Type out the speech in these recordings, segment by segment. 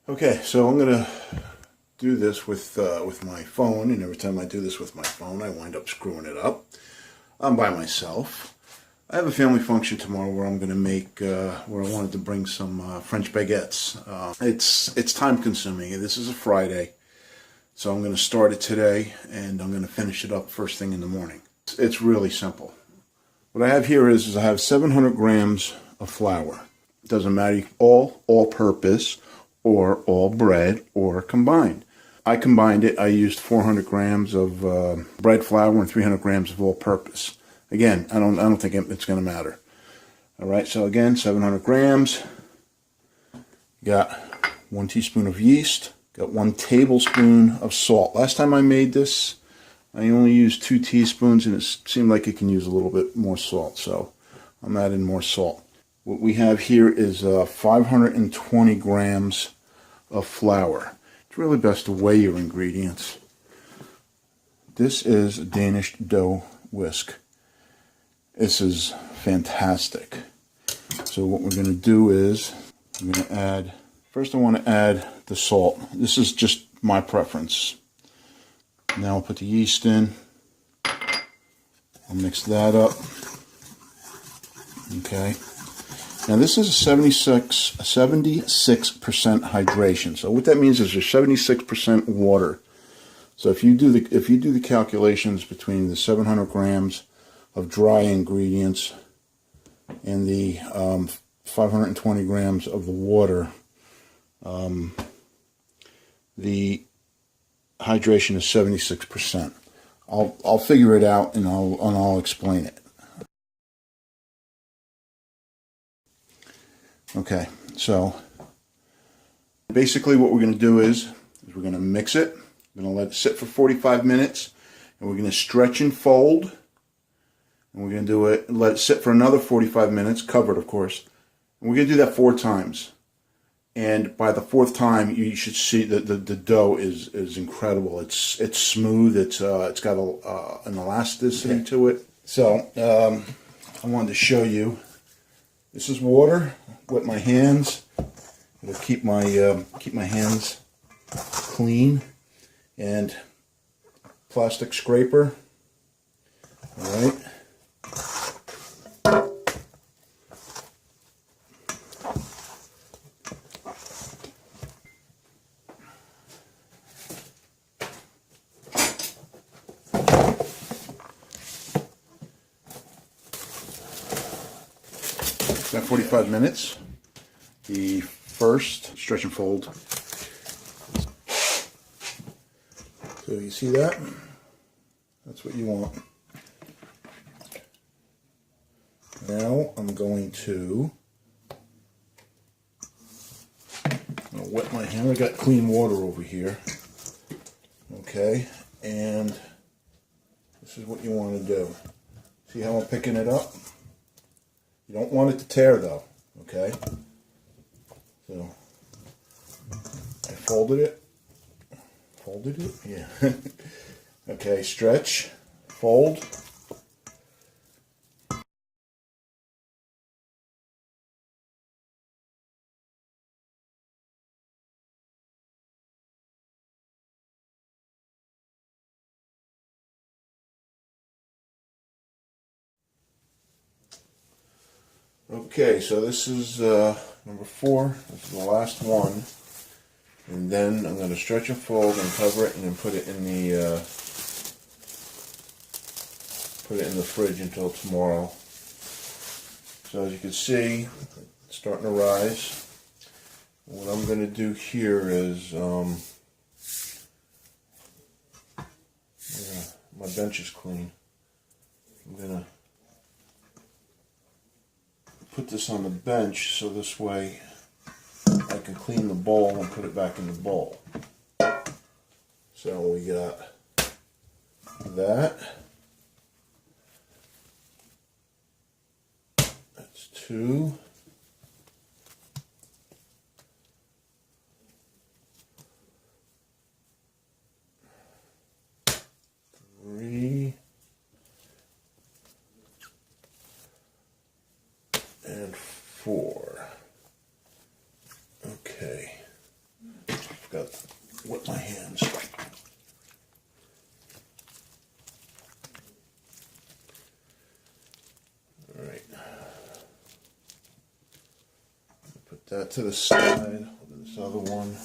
Okay, so I'm gonna do this with my phone, and every time I do this with my phone, I wind up screwing it up. I'm by myself. I have a family function tomorrow where I'm gonna make where I wanted to bring some French baguettes. It's time consuming. This is a Friday, so I'm gonna start it today, and I'm gonna finish it up first thing in the morning. It's really simple. What I have here is I have 700 grams of flour. It doesn't matter, all-purpose, or all bread, or combined. I combined it. I used 400 grams of bread flour and 300 grams of all-purpose. Again, I don't think it's going to matter. All right. So again, 700 grams. Got 1 teaspoon of yeast. Got 1 tablespoon of salt. Last time I made this, I only used 2 teaspoons, and it seemed like it can use a little bit more salt. So I'm adding more salt. What we have here is 520 grams of flour. It's really best to weigh your ingredients. This is Danish dough whisk. This is fantastic. So what we're going to do is I'm going to add, first I want to add the salt. This is just my preference. Now I'll put the yeast in. I'll mix that up. Okay. Now this is a 76% hydration. So what that means is there's 76% water. So if you do the calculations between the 700 grams of dry ingredients and the 520 grams of the water, the hydration is 76%. I'll figure it out, and I'll explain it. Okay, so basically what we're going to do is we're going to mix it. We're going to let it sit for 45 minutes, and we're going to stretch and fold, and we're going to do it, let it sit for another 45 minutes, covered of course, and we're going to do that 4 times. And by the 4th time, you should see that the dough is incredible. It's smooth. It's got an elasticity to it. So I wanted to show you. This is water. Wet my hands. It'll keep my hands clean. And plastic scraper. All right. About 45 minutes. The first stretch and fold. So you see that? That's what you want. Now I'm going to wet my hand. I got clean water over here. Okay, and this is what you want to do. See how I'm picking it up? You don't want it to tear though, okay? So, I folded it. Folded it? Yeah. Okay, stretch, fold. Okay, so this is number 4. This is the last one, and then I'm going to stretch and fold and cover it, and then put it in the fridge until tomorrow. So as you can see, it's starting to rise. What I'm going to do here is my bench is clean. I'm going to put this on the bench so this way I can clean the bowl and put it back in the bowl. So we got that. That's 2. 3. And 4. Okay. wet my hands. All right. Put that to the side. I'll do this other one.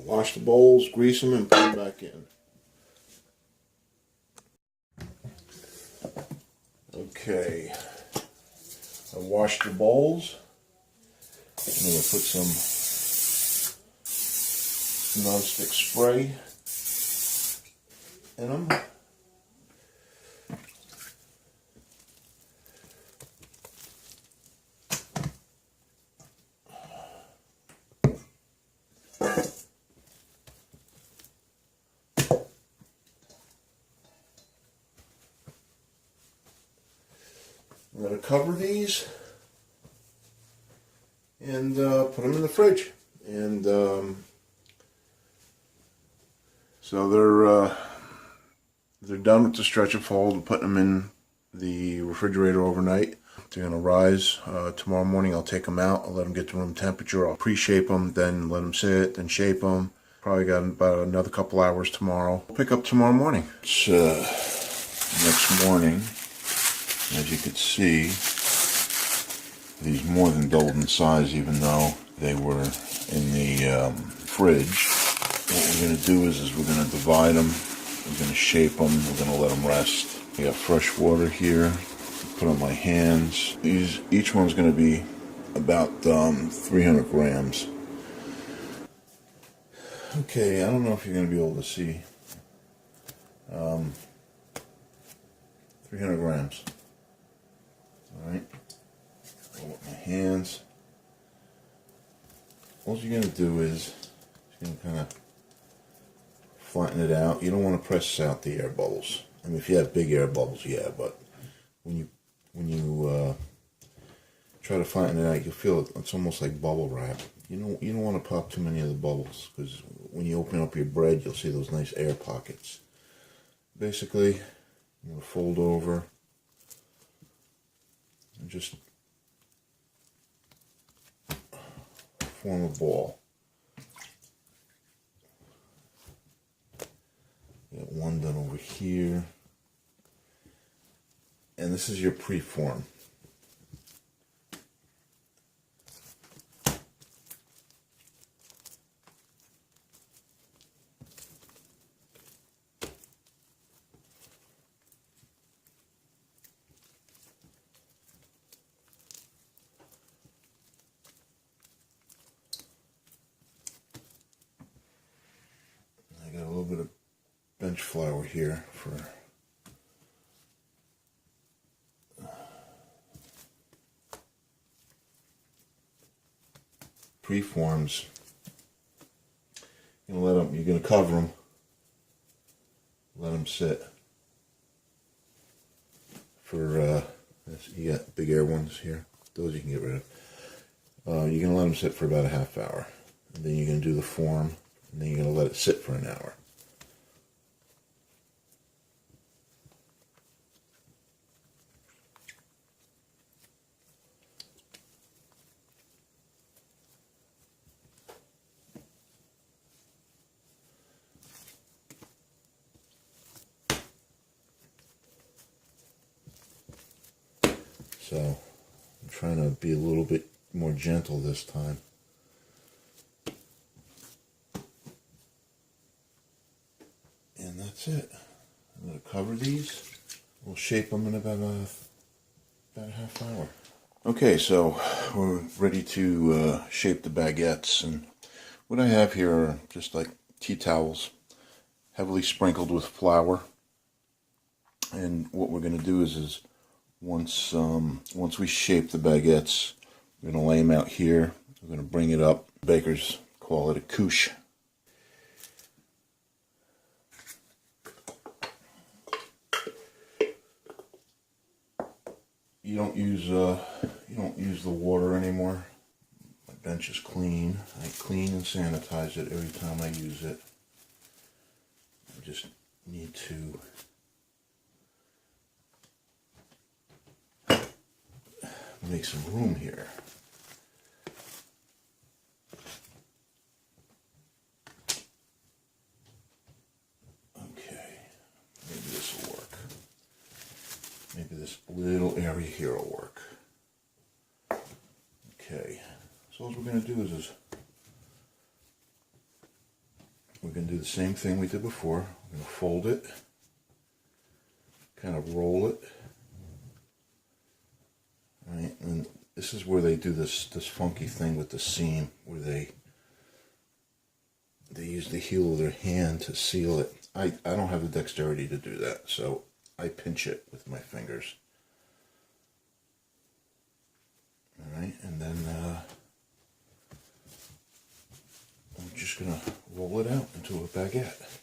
Wash the bowls, grease them, and put them back in. Okay, I washed the bowls. I'm going to put some non-stick spray in them. I'm going to cover these and put them in the fridge. And so they're done with the stretch and fold and putting them in the refrigerator overnight. They're going to rise. Tomorrow morning I'll take them out. I'll let them get to room temperature. I'll pre-shape them, then let them sit, then shape them. Probably got about another couple hours tomorrow. I'll pick up tomorrow morning. It's next morning. As you can see, these more than doubled in size, even though they were in the fridge. What we're going to do is we're going to divide them. We're going to shape them. We're going to let them rest. I got fresh water here. Put on my hands. Each one's going to be about 300 grams. Okay, I don't know if you're going to be able to see. 300 grams. Alright, with my hands. All you're going to do is you're going to kind of flatten it out. You don't want to press out the air bubbles. I mean, if you have big air bubbles, yeah, but when you try to flatten it out, you'll feel it's almost like bubble wrap. You don't want to pop too many of the bubbles, because when you open up your bread, you'll see those nice air pockets. Basically, I'm going to fold over and just form a ball. Got one done over here. And this is your pre-form. I got a little bit of bench flour here for preforms. You're going to cover them, let them sit for, you got big air ones here, those you can get rid of. You're going to let them sit for about a half hour, and then you're going to do the form, and then you're going to let it sit for an hour. So I'm trying to be a little bit more gentle this time. And that's it. I'm going to cover these. We'll shape them in about a half hour. Okay, so we're ready to shape the baguettes. And what I have here are just like tea towels, heavily sprinkled with flour. And what we're going to do is once we shape the baguettes, We're going to lay them out here. We're going to bring it up. Bakers call it a couche. You don't use the water anymore. My bench is clean. I clean and sanitize it every time I use it. I just need to make some room here. Okay, maybe this will work. Maybe this little area here will work. Okay, so all we're going to do is we're going to do the same thing we did before. We're going to fold it, kind of roll it. Right, and this is where they do this funky thing with the seam, where they use the heel of their hand to seal it. I don't have the dexterity to do that, so I pinch it with my fingers. All right, and then I'm just gonna roll it out into a baguette.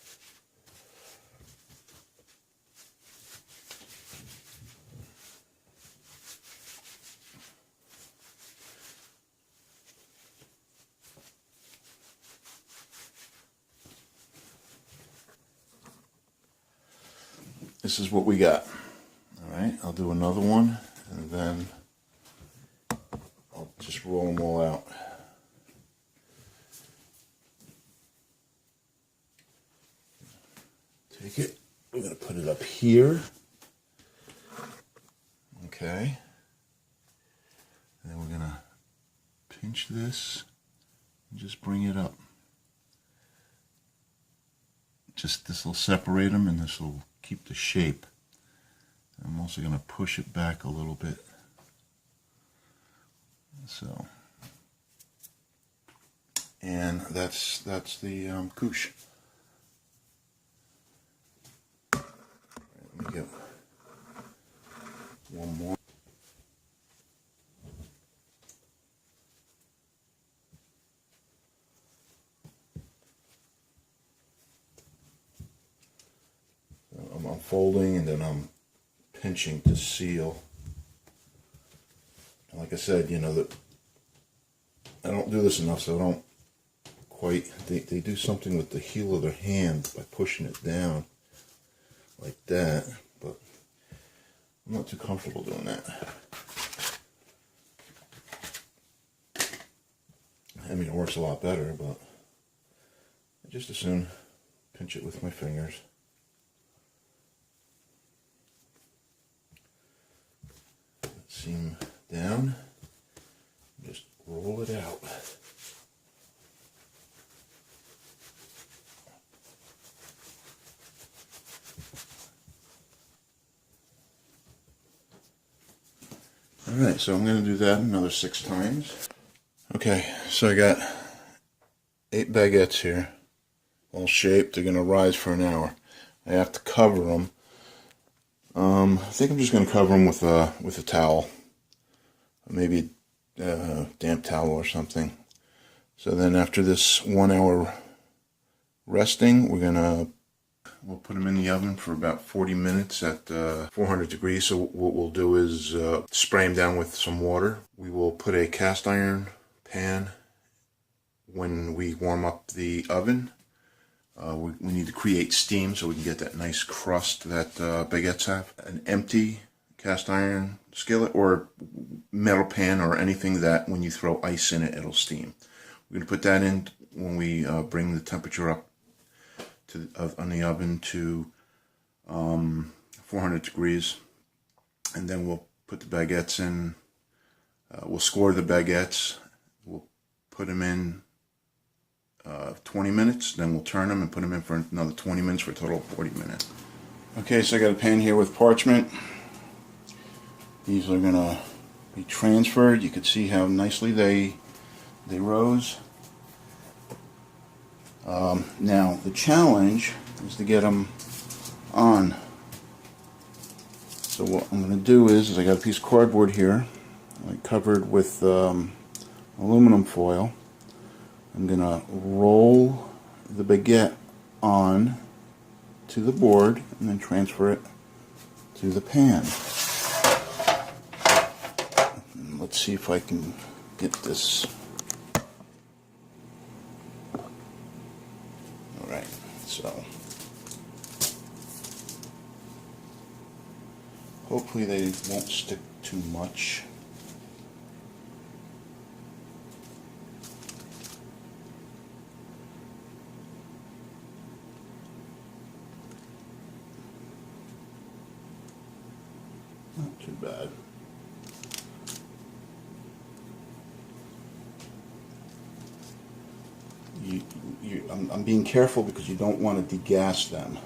This is what we got. All right, I'll do another one, and then I'll just roll them all out. Take it, we're going to put it up here. Okay. And then we're going to pinch this and just bring it up. Just this will separate them, and this will keep the shape. I'm also going to push it back a little bit. So, and that's the couche. Let me get one more. I'm unfolding and then I'm pinching to seal. And like I said, you know, that I don't do this enough, so I don't quite. They do something with the heel of their hand by pushing it down like that, but I'm not too comfortable doing that. I mean, it works a lot better, but I just as soon pinch it with my fingers. Seam down, just roll it out. Alright, so I'm going to do that another 6 times. Okay, so I got 8 baguettes here, all shaped. They're going to rise for an hour. I have to cover them. I think I'm just going to cover them with a towel, maybe a damp towel or something. So then after this 1 hour resting, we'll put them in the oven for about 40 minutes at 400 degrees. So what we'll do is spray them down with some water. We will put a cast iron pan when we warm up the oven. We need to create steam so we can get that nice crust that baguettes have. An empty cast iron skillet or metal pan or anything that when you throw ice in it, it'll steam. We're going to put that in when we bring the temperature up on the oven to 400 degrees. And then we'll put the baguettes in. We'll score the baguettes. We'll put them in 20 minutes, then we'll turn them and put them in for another 20 minutes for a total of 40 minutes. Okay, so I got a pan here with parchment. These are going to be transferred. You can see how nicely they rose. Now, the challenge is to get them on. So what I'm going to do is I got a piece of cardboard here. covered with aluminum foil. I'm going to roll the baguette on to the board and then transfer it to the pan. And let's see if I can get this. Alright, so hopefully they won't stick too much. Not too bad. I'm being careful because you don't want to degas them.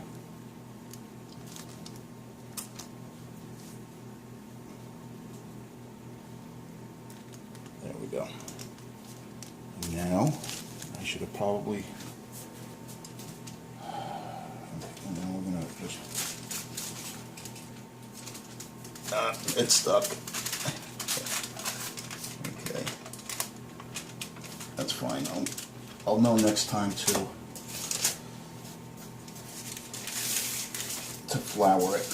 There we go. And now I should have probably. And now we're gonna just. It's stuck. Okay, that's fine. I'll know next time to flour it.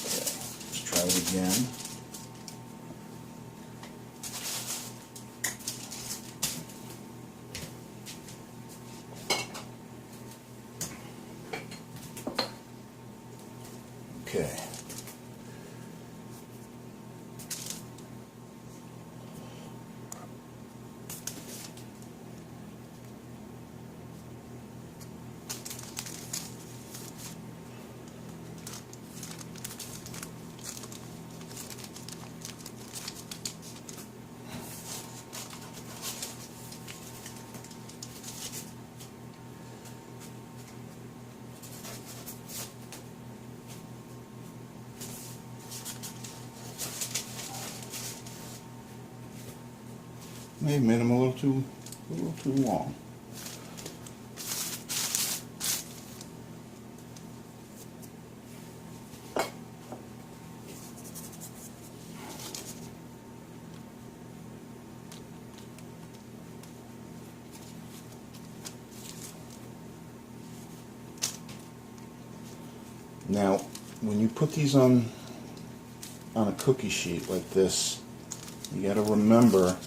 Okay, let's try it again. Okay. May have made them a little too long. Now, when you put these on a cookie sheet like this, you got to remember,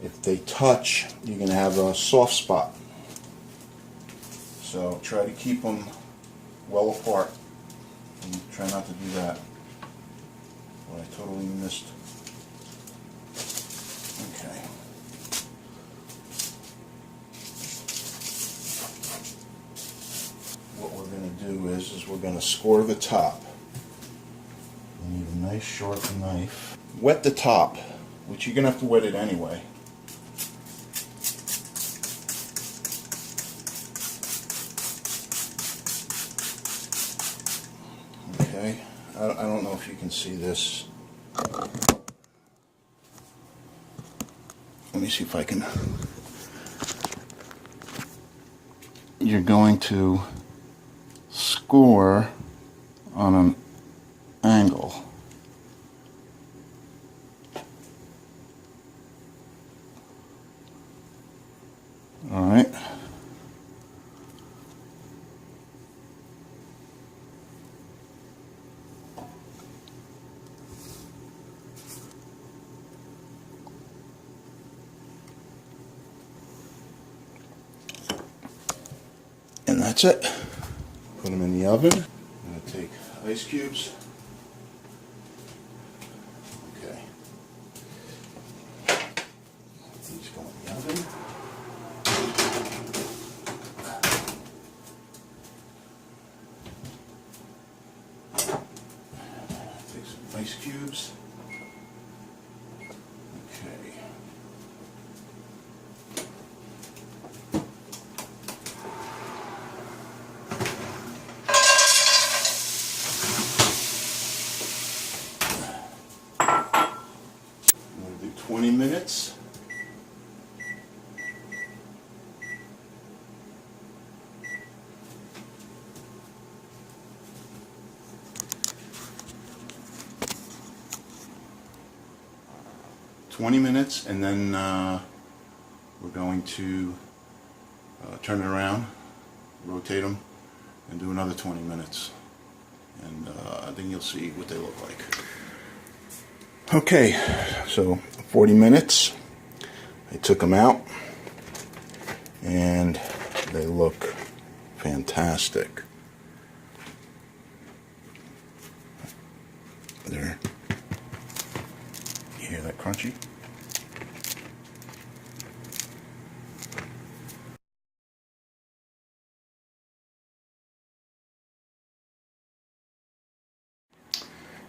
if they touch, you're going to have a soft spot. So try to keep them well apart. And try not to do that. Oh, I totally missed. Okay. What we're going to do is we're going to score the top. You need a nice sharp knife. Wet the top, which you're going to have to wet it anyway. Okay, I don't know if you can see this. Let me see if I can. You're going to score on an angle. All right. And that's it. Put them in the oven. I'm going to take ice cubes. Okay. These go in the oven. Take some ice cubes. Okay. I'm going to do 20 minutes. 20 minutes, and then we're going to turn it around, rotate them, and do another 20 minutes. And then you'll see what they look like. Okay, so 40 minutes. I took them out, and they look fantastic. There. You hear that crunchy?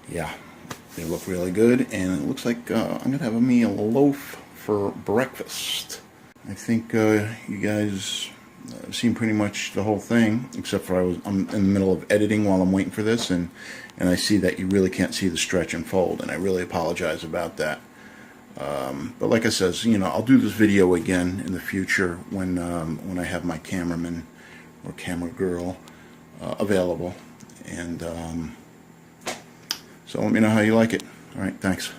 Yeah, they look really good, and it looks like I'm gonna have me a loaf for breakfast. I think you guys seen pretty much the whole thing, except for I'm in the middle of editing while I'm waiting for this, and I see that you really can't see the stretch and fold, and I really apologize about that. But like I says, you know, I'll do this video again in the future when I have my cameraman or camera girl available, and so let me know how you like it. All right, thanks.